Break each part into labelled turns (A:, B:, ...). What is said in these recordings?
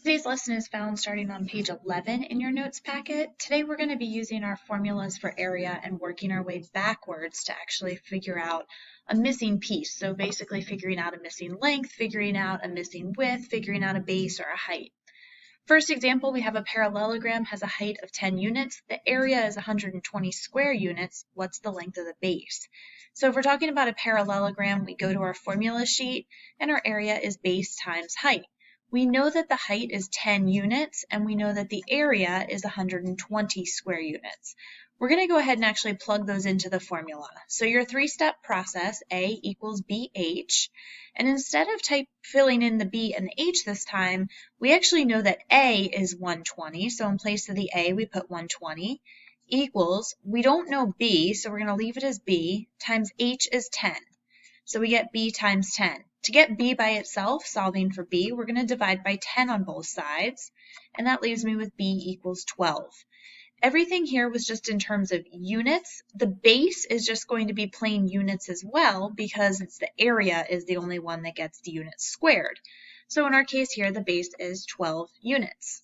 A: Today's lesson is found starting on page 11 in your notes packet. Today we're going to be using our formulas for area and working our way backwards to actually figure out a missing piece. So basically figuring out a missing length, figuring out a missing width, figuring out a base or a height. First example, we have a parallelogram has a height of 10 units. The area is 120 square units. What's the length of the base? So if we're talking about a parallelogram, we go to our formula sheet and our area is base times height. We know that the height is 10 units and we know that the area is 120 square units. We're going to go ahead and actually plug those into the formula. So your three-step process, A equals BH, and instead of filling in the B and the H this time, we actually know that A is 120, so in place of the A we put 120, equals, we don't know B, so we're going to leave it as B, times H is 10. So we get B times 10. To get B by itself, solving for B, we're going to divide by 10 on both sides, and that leaves me with B equals 12. Everything here was just in terms of units. The base is just going to be plain units as well because it's the area is the only one that gets the units squared. So in our case here, the base is 12 units.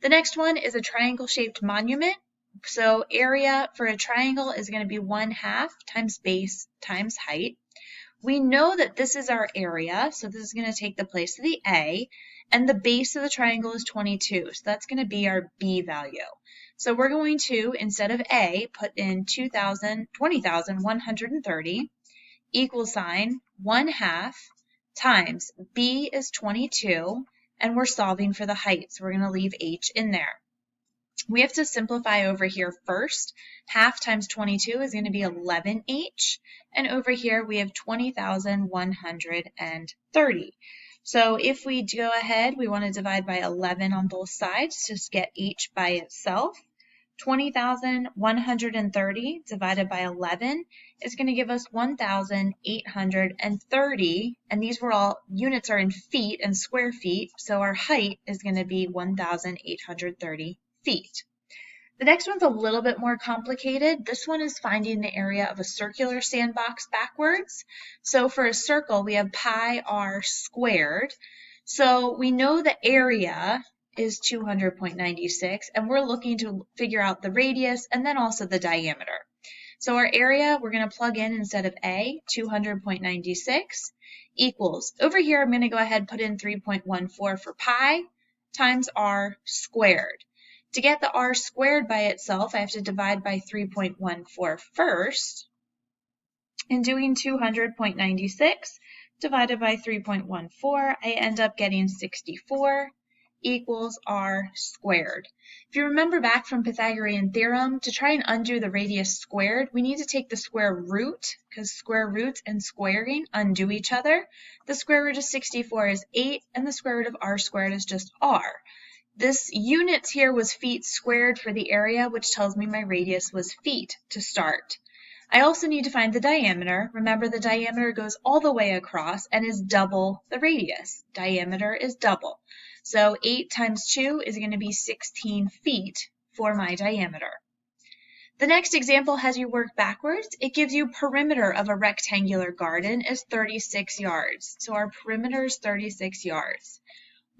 A: The next one is a triangle-shaped monument. So area for a triangle is going to be 1/2 times base times height. We know that this is our area, so this is going to take the place of the A, and the base of the triangle is 22, so that's going to be our B value. So we're going to, instead of A, put in 20,130 equal sign 1/2 times B is 22, and we're solving for the height, so we're going to leave H in there. We have to simplify over here first. 1/2 times 22 is going to be 11H. And over here we have 20,130. So if we go ahead, we want to divide by 11 on both sides to get H by itself. 20,130 divided by 11 is going to give us 1,830. And these were all, units are in feet and square feet. So our height is going to be 1,830 feet. The next one's a little bit more complicated. This one is finding the area of a circular sandbox backwards. So for a circle, we have pi r squared. So we know the area is 200.96, and we're looking to figure out the radius and then also the diameter. So our area, we're going to plug in instead of A, 200.96 equals, over here I'm going to go ahead and put in 3.14 for pi times r squared. To get the r squared by itself, I have to divide by 3.14 first. In doing 200.96 divided by 3.14, I end up getting 64 equals r squared. If you remember back from Pythagorean theorem, to try and undo the radius squared, we need to take the square root, because square roots and squaring undo each other. The square root of 64 is 8, and the square root of r squared is just r. This units here was feet squared for the area, which tells me my radius was feet to start. I also need to find the diameter. Remember, the diameter goes all the way across and is double the radius. Diameter is double. So 8 times 2 is going to be 16 feet for my diameter. The next example has you work backwards. It gives you perimeter of a rectangular garden is 36 yards. So our perimeter is 36 yards.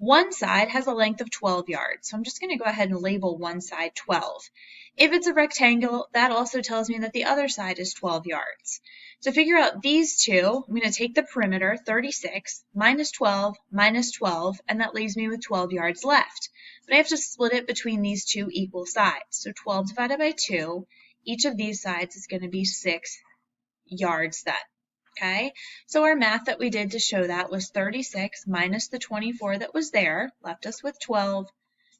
A: One side has a length of 12 yards, so I'm just going to go ahead and label one side 12. If it's a rectangle, that also tells me that the other side is 12 yards. To figure out these two, I'm going to take the perimeter, 36, minus 12, and that leaves me with 12 yards left. But I have to split it between these two equal sides. So 12 divided by 2, each of these sides is going to be 6 yards then. Okay, so our math that we did to show that was 36 minus the 24 that was there, left us with 12,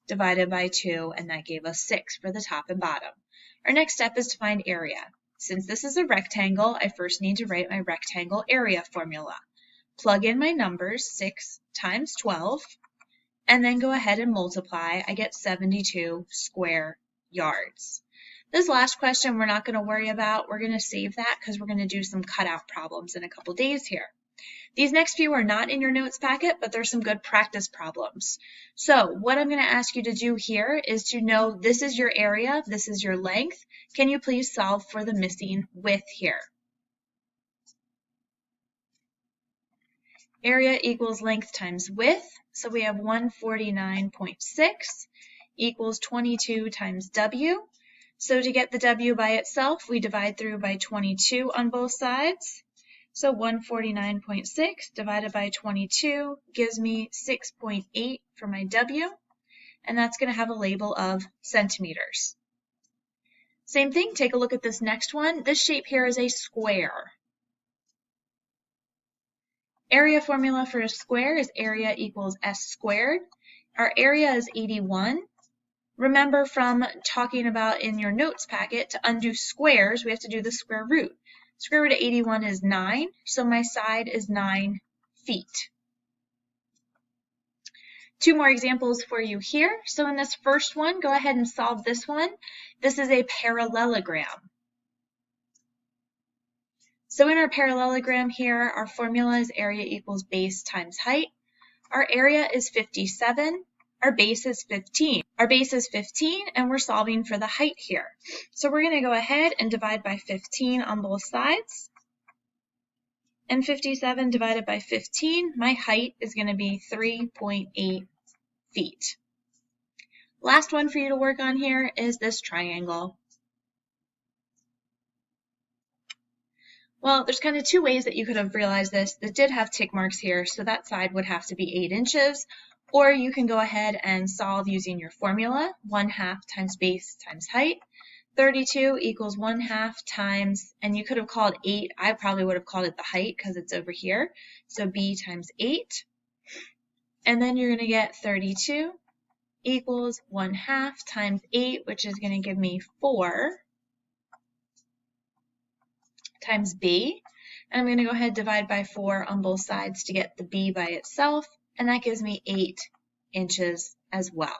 A: divided by 2, and that gave us 6 for the top and bottom. Our next step is to find area. Since this is a rectangle, I first need to write my rectangle area formula. Plug in my numbers, 6 times 12, and then go ahead and multiply. I get 72 square yards. This last question we're not going to worry about. We're going to save that because we're going to do some cutout problems in a couple days here. These next few are not in your notes packet, but there's some good practice problems. So what I'm going to ask you to do here is to know this is your area, this is your length. Can you please solve for the missing width here? Area equals length times width. So we have 149.6 equals 22 times W. So to get the W by itself, we divide through by 22 on both sides. So 149.6 divided by 22 gives me 6.8 for my W, and that's going to have a label of centimeters. Same thing, take a look at this next one. This shape here is a square. Area formula for a square is area equals S squared. Our area is 81. Remember from talking about in your notes packet, to undo squares, we have to do the square root. Square root of 81 is 9, so my side is 9 feet. Two more examples for you here. So in this first one, go ahead and solve this one. This is a parallelogram. So in our parallelogram here, our formula is area equals base times height. Our area is 57. Our base is 15. Our base is 15, and we're solving for the height here. So we're going to go ahead and divide by 15 on both sides. And 57 divided by 15, my height is going to be 3.8 feet. Last one for you to work on here is this triangle. Well, there's kind of two ways that you could have realized this. It did have tick marks here, so that side would have to be 8 inches. Or you can go ahead and solve using your formula, 1/2 times base times height. 32 equals 1/2 times, and you could have called 8. I probably would have called it the height because it's over here. So b times 8. And then you're going to get 32 equals 1/2 times 8, which is going to give me 4 times b. And I'm going to go ahead and divide by 4 on both sides to get the b by itself, and that gives me 8 inches as well.